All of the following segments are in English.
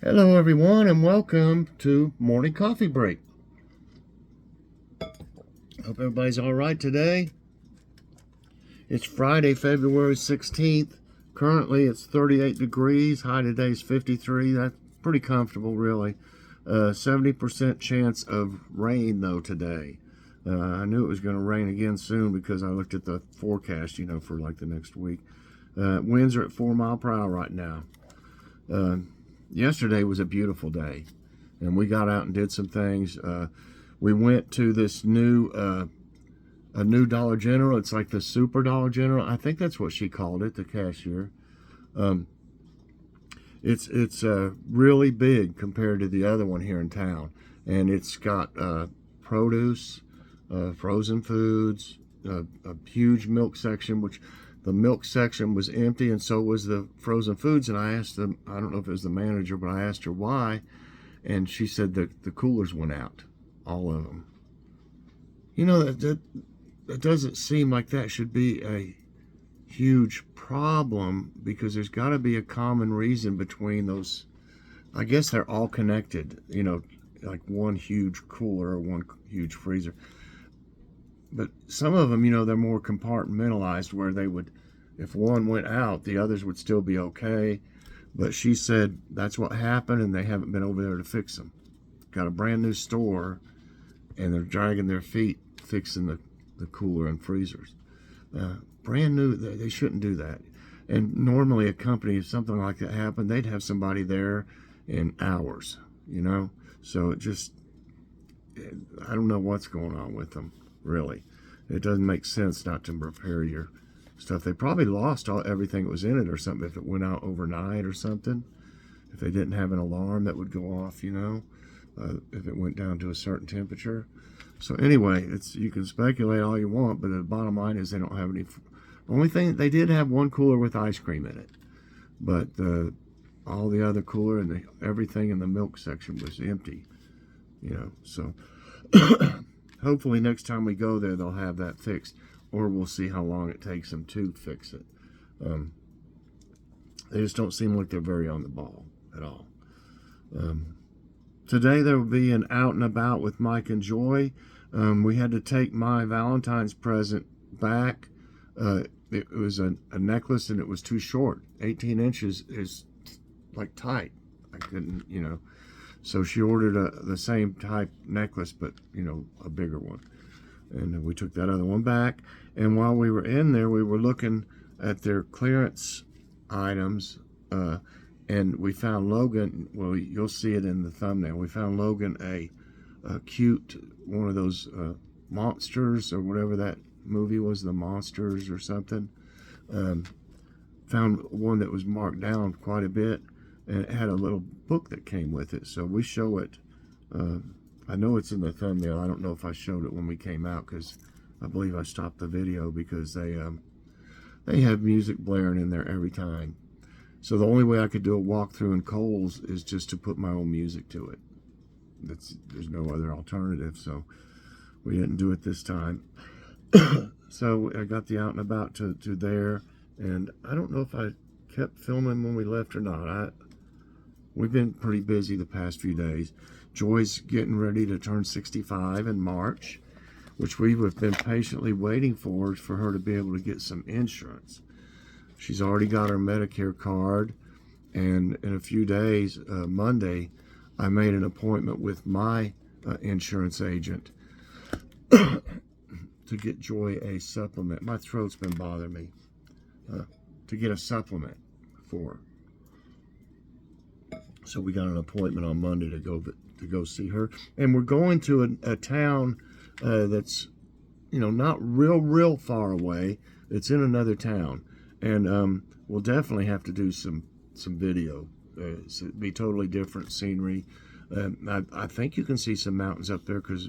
Hello, everyone, and welcome to Morning Coffee Break. Hope everybody's all right today. It's Friday, February 16th. Currently, it's 38 degrees. High today is 53. That's pretty comfortable, really. 70% chance of rain, though, today. I knew it was going to rain again soon because I looked at the forecast, for like the next week. Winds are at 4 miles per hour right now. Yesterday was a beautiful day, and we got out and did some things. We went to this a new Dollar General. It's like the Super Dollar General. I think that's what she called it, the cashier. It's really big compared to the other one here in town, and it's got produce, frozen foods, a huge milk section, which the milk section was empty, and so was the frozen foods. And I asked them, I don't know if it was the manager, but I asked her why, and she said that the coolers went out, all of them. That doesn't seem like that should be a huge problem, because there's got to be a common reason between those. I guess they're all connected, like one huge cooler or one huge freezer. But some of them, they're more compartmentalized, where they would, if one went out, the others would still be okay. But she said that's what happened, and they haven't been over there to fix them. Got a brand new store, and they're dragging their feet fixing the cooler and freezers. Brand new, they shouldn't do that. And normally a company, if something like that happened, they'd have somebody there in hours, So it just, I don't know what's going on with them, really. It doesn't make sense not to repair your stuff. They probably lost everything that was in it or something, if it went out overnight or something. If they didn't have an alarm that would go off, if it went down to a certain temperature. So anyway, you can speculate all you want, but the bottom line is they don't have any. Only thing, they did have one cooler with ice cream in it, but all the other cooler and everything in the milk section was empty. So hopefully next time we go there, they'll have that fixed, or we'll see how long it takes them to fix it. They just don't seem like they're very on the ball at all. Today there will be an out and about with Mike and Joy. We had to take my Valentine's present back. It was a necklace, and it was too short. 18 inches is like tight. I couldn't, So she ordered the same type necklace, but, a bigger one. And we took that other one back. And while we were in there, we were looking at their clearance items. And we found Logan, well, you'll see it in the thumbnail. We found Logan a cute, one of those monsters, or whatever that movie was, The Monsters or something. Found one that was marked down quite a bit, and it had a little book that came with it. So we show it. I know it's in the thumbnail. I don't know if I showed it when we came out, because I believe I stopped the video because they have music blaring in there every time. So the only way I could do a walkthrough in Kohl's is just to put my own music to it. There's no other alternative, so we didn't do it this time. So I got the out and about to there, and I don't know if I kept filming when we left or not. We've been pretty busy the past few days. Joy's getting ready to turn 65 in March, which we have been patiently waiting for her to be able to get some insurance. She's already got her Medicare card, and in a few days, Monday, I made an appointment with my insurance agent to get Joy a supplement. My throat's been bothering me. To get a supplement for her. So we got an appointment on Monday to go see her, and we're going to a town that's not real far away. It's in another town. And we'll definitely have to do some video. It'll be totally different scenery. I think you can see some mountains up there, because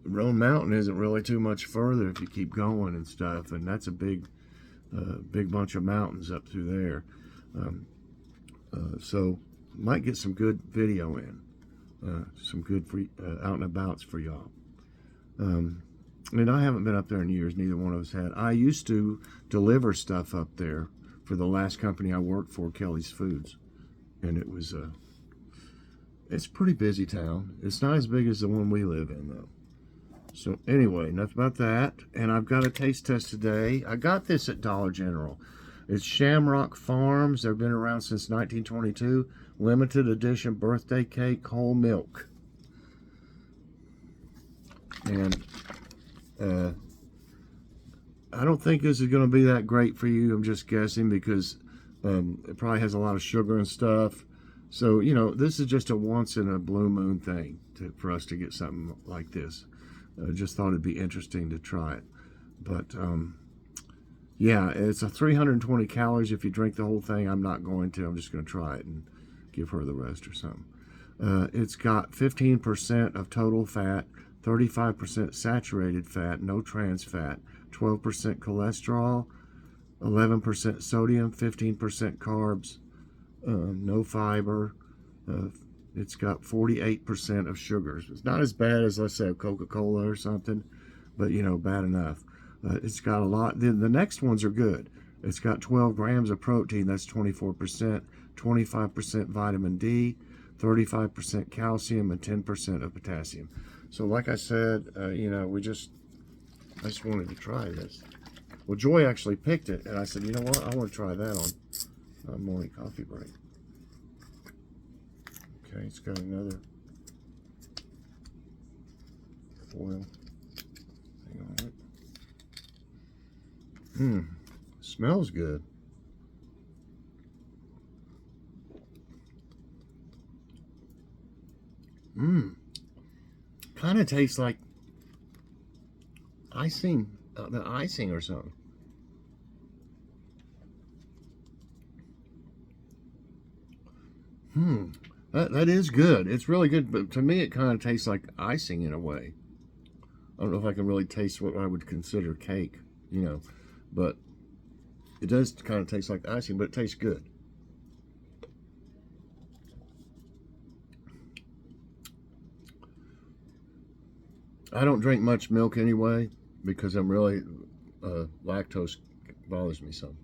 Roan Mountain isn't really too much further if you keep going and stuff. And that's a big bunch of mountains up through there. So might get some good video in, some good free out and abouts for y'all. And I haven't been up there in years. Neither one of us had. I used to deliver stuff up there for the last company I worked for, Kelly's Foods, and it was It's a pretty busy town. It's not as big as the one we live in, though. So anyway, enough about that. And I've got a taste test today. I got this at Dollar General. It's Shamrock Farms. They've been around since 1922. Limited edition birthday cake, whole milk. And I don't think this is going to be that great for you. I'm just guessing because it probably has a lot of sugar and stuff. So, you know, this is just a once in a blue moon thing for us to get something like this. Just thought it'd be interesting to try it. But, yeah, it's a 320 calories if you drink the whole thing. I'm not going to. I'm just going to try it and give her the rest or something. It's got 15% of total fat, 35% saturated fat, no trans fat, 12% cholesterol, 11% sodium, 15% carbs, no fiber. It's got 48% of sugars. It's not as bad as, let's say, a Coca-Cola or something, but, you know, bad enough. It's got a lot. The next ones are good. It's got 12 grams of protein. That's 24%, 25% vitamin D, 35% calcium, and 10% of potassium. So like I said, you know, I just wanted to try this. Well, Joy actually picked it, and I said, you know what? I want to try that on morning coffee break. Okay, it's got another foil thing on it. Smells good. Kind of tastes like icing, the icing or something. That is good. It's really good, but to me it kind of tastes like icing in a way. I don't know if I can really taste what I would consider cake, you know, but it does kind of taste like icing, but it tastes good. I don't drink much milk anyway because I'm really lactose bothers me some.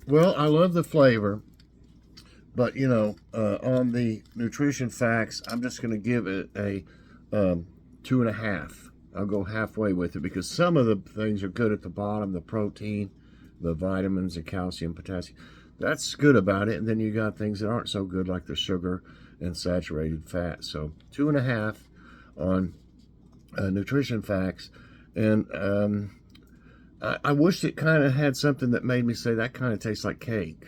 Well, I love the flavor, but you know, on the nutrition facts, I'm just going to give it a 2.5. I'll go halfway with it because some of the things are good at the bottom, the protein, the vitamins, the calcium, potassium. That's good about it. And then you got things that aren't so good like the sugar and saturated fat. So 2.5 on nutrition facts. And I wish it kind of had something that made me say that kind of tastes like cake.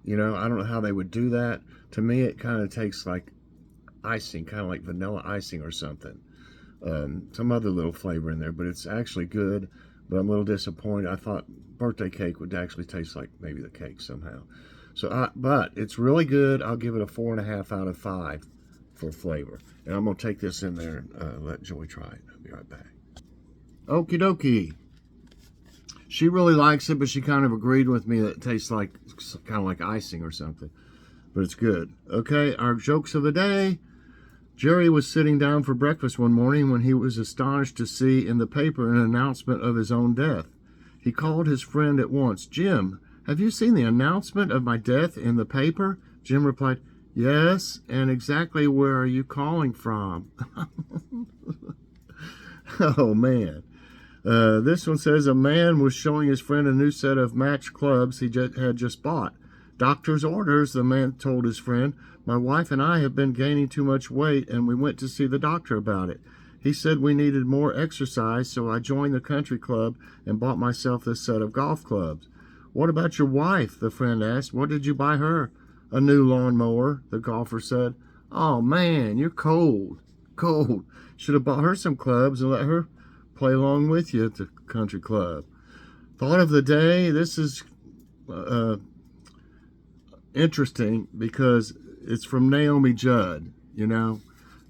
You know, I don't know how they would do that. To me, it kind of tastes like icing, kind of like vanilla icing or something. Some other little flavor in there, but it's actually good. But I'm a little disappointed. I thought birthday cake would actually taste like maybe the cake somehow. So, but it's really good. I'll give it a 4.5 out of 5 for flavor. And I'm gonna take this in there and let Joey try it. I'll be right back. Okie dokie. She really likes it, but she kind of agreed with me that it tastes like kind of like icing or something. But it's good. Okay, our jokes of the day. Jerry was sitting down for breakfast one morning when he was astonished to see in the paper an announcement of his own death. He called his friend at once. Jim, have you seen the announcement of my death in the paper? Jim replied, yes, and exactly where are you calling from? Oh, man. This one says, a man was showing his friend a new set of match clubs he had just bought. Doctor's orders, the man told his friend. My wife and I have been gaining too much weight, and we went to see the doctor about it. He said we needed more exercise, so I joined the country club and bought myself this set of golf clubs. What about your wife? The friend asked. What did you buy her? A new lawnmower, the golfer said. Oh, man, you're cold. Cold. Should have bought her some clubs and let her play along with you at the country club. Thought of the day. This is interesting because it's from Naomi Judd, you know,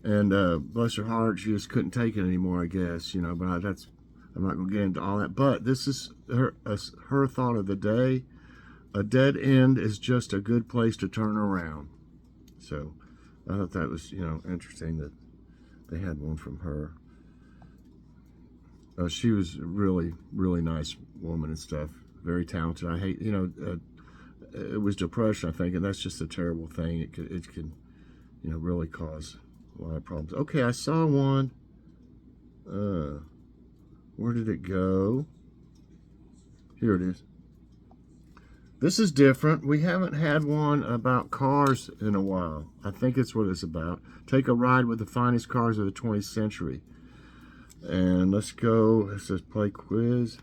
and bless her heart, she just couldn't take it anymore, I guess, you know, but I'm not going to get into all that. But this is her thought of the day. A dead end is just a good place to turn around. So I thought that was, you know, interesting that they had one from her. She was a really, really nice woman and stuff. Very talented. I hate, you know, it was depression, I think, and that's just a terrible thing. It can, you know, really cause a lot of problems. Okay, I saw one. Where did it go? Here it is. This is different. We haven't had one about cars in a while. I think it's what it's about. Take a ride with the finest cars of the 20th century. And let's go. It says play quiz.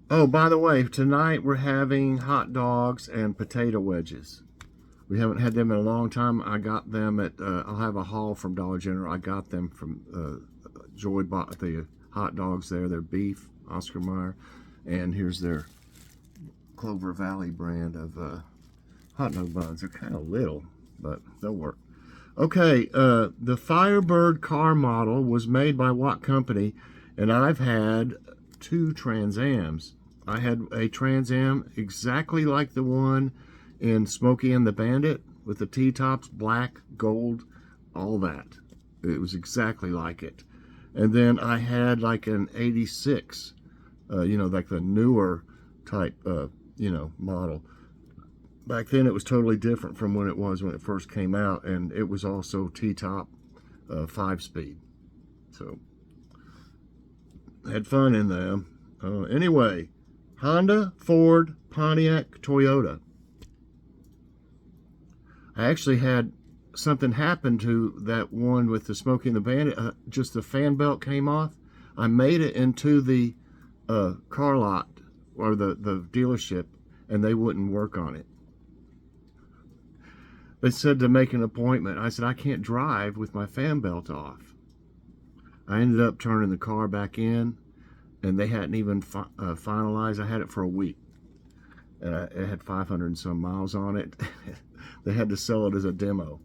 Oh, by the way, tonight we're having hot dogs and potato wedges. We haven't had them in a long time. I got them at, I'll have a haul from Dollar General. I got them from, Joy bought the hot dogs there. They're beef, Oscar Mayer. And here's their Clover Valley brand of hot dog buns. They're kind of little, but they'll work. Okay, the Firebird car model was made by what company? And I've had 2 Trans Ams. I had a Trans Am exactly like the one in Smokey and the Bandit with the T-tops, black, gold, all that. It was exactly like it. And then I had like an 86, you know, like the newer type, you know, model. Back then it was totally different from when it was when it first came out, and it was also T-top 5-speed. So, had fun in them. Anyway, Honda, Ford, Pontiac, Toyota. I actually had something happen to that one with the Smokey and the Bandit. Just the fan belt came off. I made it into the car lot or the dealership, and they wouldn't work on it. They said to make an appointment. I said, I can't drive with my fan belt off. I ended up turning the car back in, and they hadn't even finalized. I had it for a week, and it had 500 and some miles on it. They had to sell it as a demo.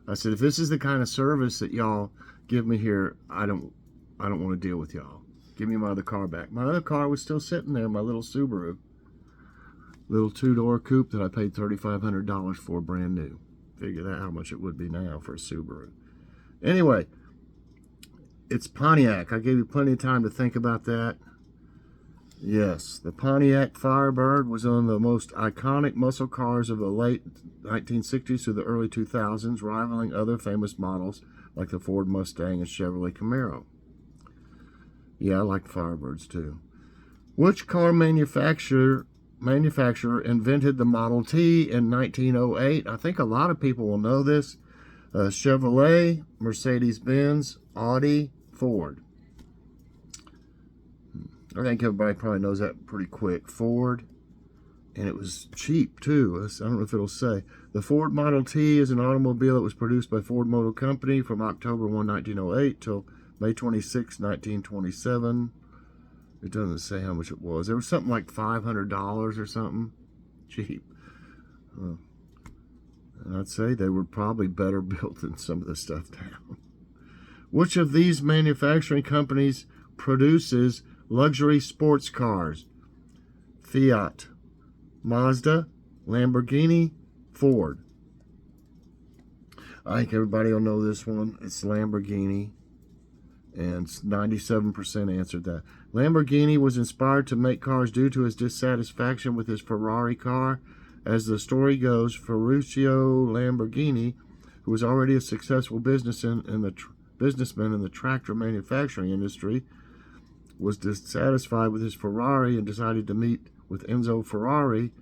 I said, if this is the kind of service that y'all give me here, I don't want to deal with y'all. Give me my other car back. My other car was still sitting there, my little Subaru. Little 2-door coupe that I paid $3,500 for, brand new. Figure out how much it would be now for a Subaru. Anyway, it's Pontiac. I gave you plenty of time to think about that. Yes, the Pontiac Firebird was one of the most iconic muscle cars of the late 1960s to the early 2000s, rivaling other famous models like the Ford Mustang and Chevrolet Camaro. Yeah, I like Firebirds too. Which car manufacturer invented the Model T in 1908? I think a lot of people will know this. Chevrolet, Mercedes-Benz, Audi, Ford. I think everybody probably knows that pretty quick. Ford, and it was cheap too. I don't know if it'll say. The Ford Model T is an automobile that was produced by Ford Motor Company from October 1, 1908 till May 26, 1927. It doesn't say how much it was. There was something like $500 or something. Cheap. And I'd say they were probably better built than some of the stuff now. Which of these manufacturing companies produces luxury sports cars? Fiat, Mazda, Lamborghini, Ford. I think everybody will know this one. It's Lamborghini. And 97% answered that. Lamborghini was inspired to make cars due to his dissatisfaction with his Ferrari car. As the story goes, Ferruccio Lamborghini, who was already a successful businessman in the tractor manufacturing industry, was dissatisfied with his Ferrari and decided to meet with Enzo Ferrari.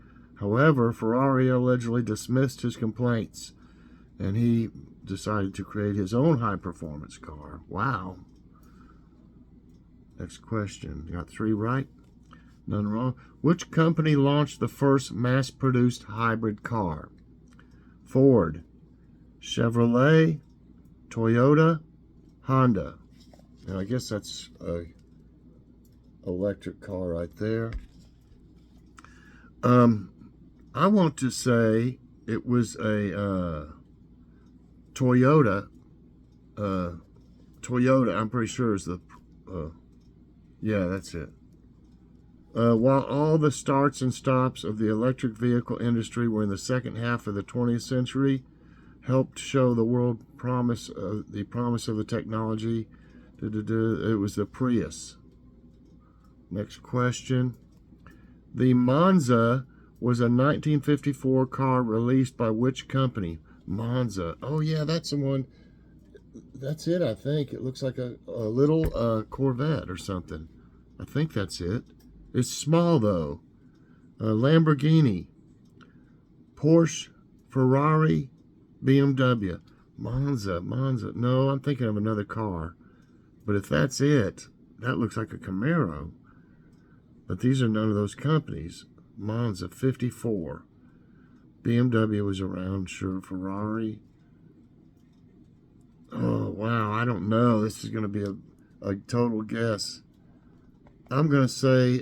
However, Ferrari allegedly dismissed his complaints, and he decided to create his own high-performance car. Wow. Next question. Got 3 right. None wrong. Which company launched the first mass-produced hybrid car? Ford, Chevrolet, Toyota, Honda. And I guess that's a electric car right there. I want to say it was a Toyota. Toyota, I'm pretty sure is the yeah, that's it. While all the starts and stops of the electric vehicle industry were in the second half of the 20th century, helped show the world the promise of the technology. It was the Prius. Next question. The Monza was a 1954 car released by which company? Monza. Oh, yeah, that's the one. That's it, I think. It looks like a little Corvette or something. I think that's it. It's small, though. Lamborghini, Porsche, Ferrari, BMW. Monza. No, I'm thinking of another car. But if that's it, that looks like a Camaro. But these are none of those companies. Monza, 54. BMW was around, sure. Ferrari. Oh, wow, I don't know. This is going to be a total guess. I'm going to say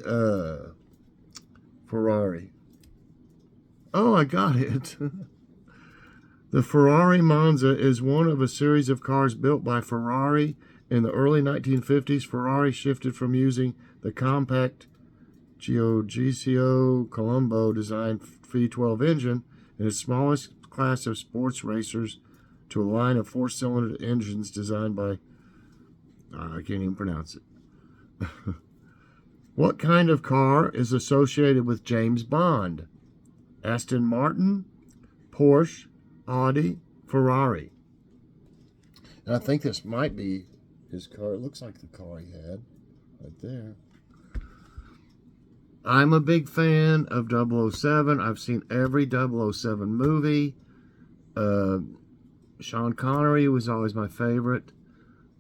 Ferrari. Oh, I got it. The Ferrari Monza is one of a series of cars built by Ferrari. In the early 1950s, Ferrari shifted from using the compact Giugiaro Colombo designed V12 engine in its smallest class of sports racers to a line of four-cylinder engines designed by, I can't even pronounce it. What kind of car is associated with James Bond? Aston Martin, Porsche, Audi, Ferrari. And I think this might be his car. It looks like the car he had right there. I'm a big fan of 007. I've seen every 007 movie. Sean Connery was always my favorite,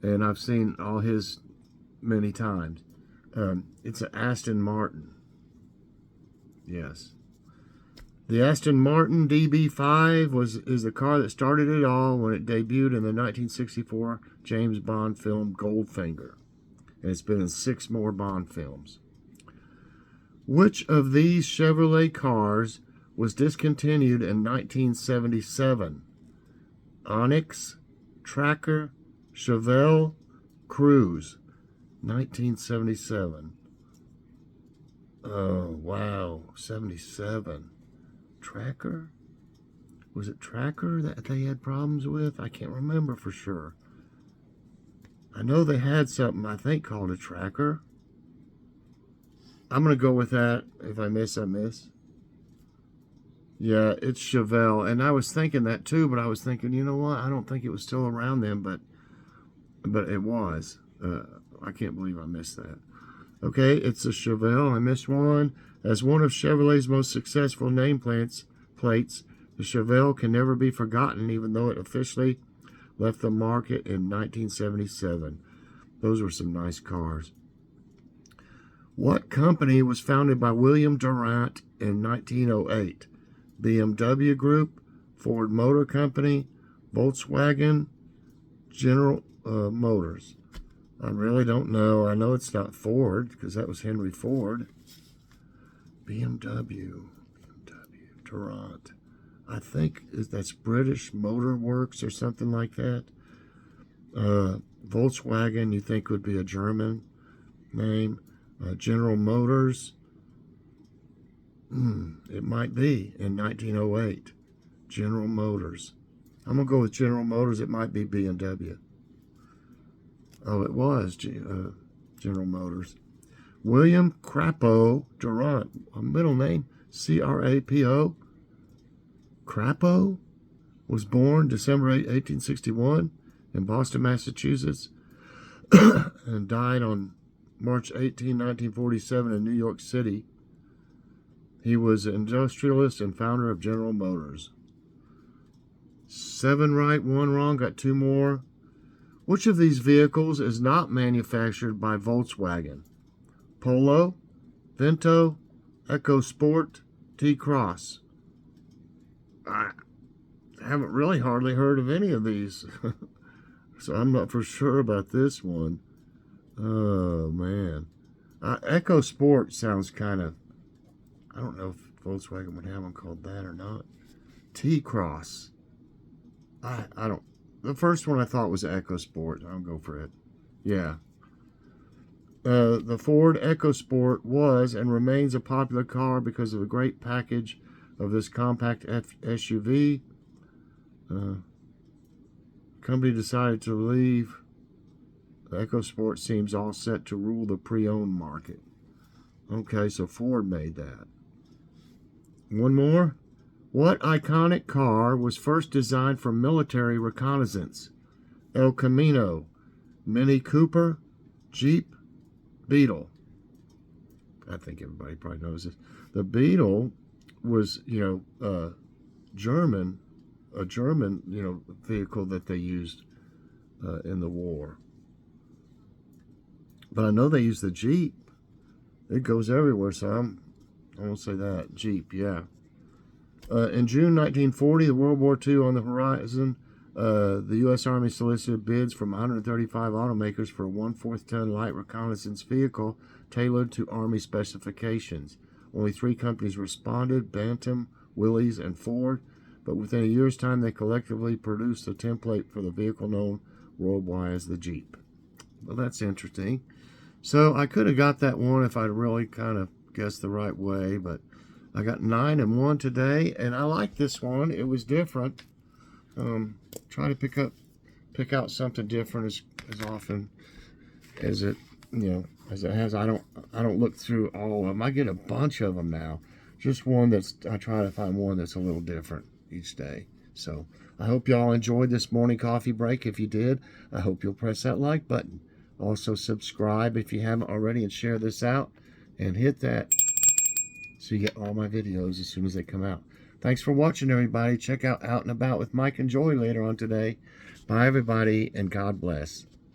and I've seen all his many times. It's an Aston Martin. Yes. The Aston Martin DB5 is the car that started it all when it debuted in the 1964 James Bond film Goldfinger. And it's been in 6 more Bond films. Which of these Chevrolet cars was discontinued in 1977? Onyx, Tracker, Chevelle, Cruze. 1977. Oh, wow. 77. Tracker? Was it Tracker that they had problems with? I can't remember for sure. I know they had something, I think, called a Tracker. I'm going to go with that. If I miss, I miss. Yeah, it's Chevelle. And I was thinking that too, but I was thinking, you know what? I don't think it was still around then, but it was. I can't believe I missed that. Okay, it's a Chevelle. I missed one. As one of Chevrolet's most successful nameplates, the Chevelle can never be forgotten, even though it officially left the market in 1977. Those were some nice cars. What company was founded by William Durant in 1908? BMW Group, Ford Motor Company, Volkswagen, General Motors. I really don't know. I know it's not Ford because that was Henry Ford. BMW, Durant. I think that's British Motor Works or something like that. Volkswagen, you think would be a German name. General Motors, it might be in 1908. General Motors. I'm going to go with General Motors. It might be BMW. Oh, it was General Motors. William Crapo Durant, a middle name, C-R-A-P-O. Crapo was born December 8, 1861 in Boston, Massachusetts, and died on March 18, 1947 in New York City. He was an industrialist and founder of General Motors. 7 right, 1 wrong, got 2 more. Which of these vehicles is not manufactured by Volkswagen? Polo, Vento, EcoSport, T-Cross. I haven't really hardly heard of any of these, so I'm not for sure about this one. Oh, man. EcoSport sounds kind of, I don't know if Volkswagen would have one called that or not. T-Cross. I don't, the first one I thought was EcoSport. I'll go for it. Yeah. The Ford EcoSport was and remains a popular car because of the great package of this compact SUV. Company decided to leave. The EcoSport seems all set to rule the pre-owned market. Okay, so Ford made that. One more. What iconic car was first designed for military reconnaissance? El Camino, Mini Cooper, Jeep, Beetle. I think everybody probably knows this. The Beetle was, German, a German, vehicle that they used in the war. But I know they used the Jeep. It goes everywhere, so I won't say that. Jeep, yeah. In June 1940, the World War II on the horizon, the U.S. Army solicited bids from 135 automakers for a 1/4 ton light reconnaissance vehicle tailored to Army specifications. Only 3 companies responded: Bantam, Willys, and Ford. But within a year's time, they collectively produced a template for the vehicle known worldwide as the Jeep. Well, that's interesting. So I could have got that one if I'd really kind of guessed the right way, but I got 9 and 1 today, and I like this one. It was different. Try to pick out something different as often as it has. I don't look through all of them. I get a bunch of them now. Just one I try to find one that's a little different each day. So I hope y'all enjoyed this morning coffee break. If you did, I hope you'll press that like button. Also subscribe if you haven't already, and share this out, and hit that so you get all my videos as soon as they come out. Thanks for watching, everybody. Check out and About with Mike and Joy later on today. Bye, everybody, and God bless.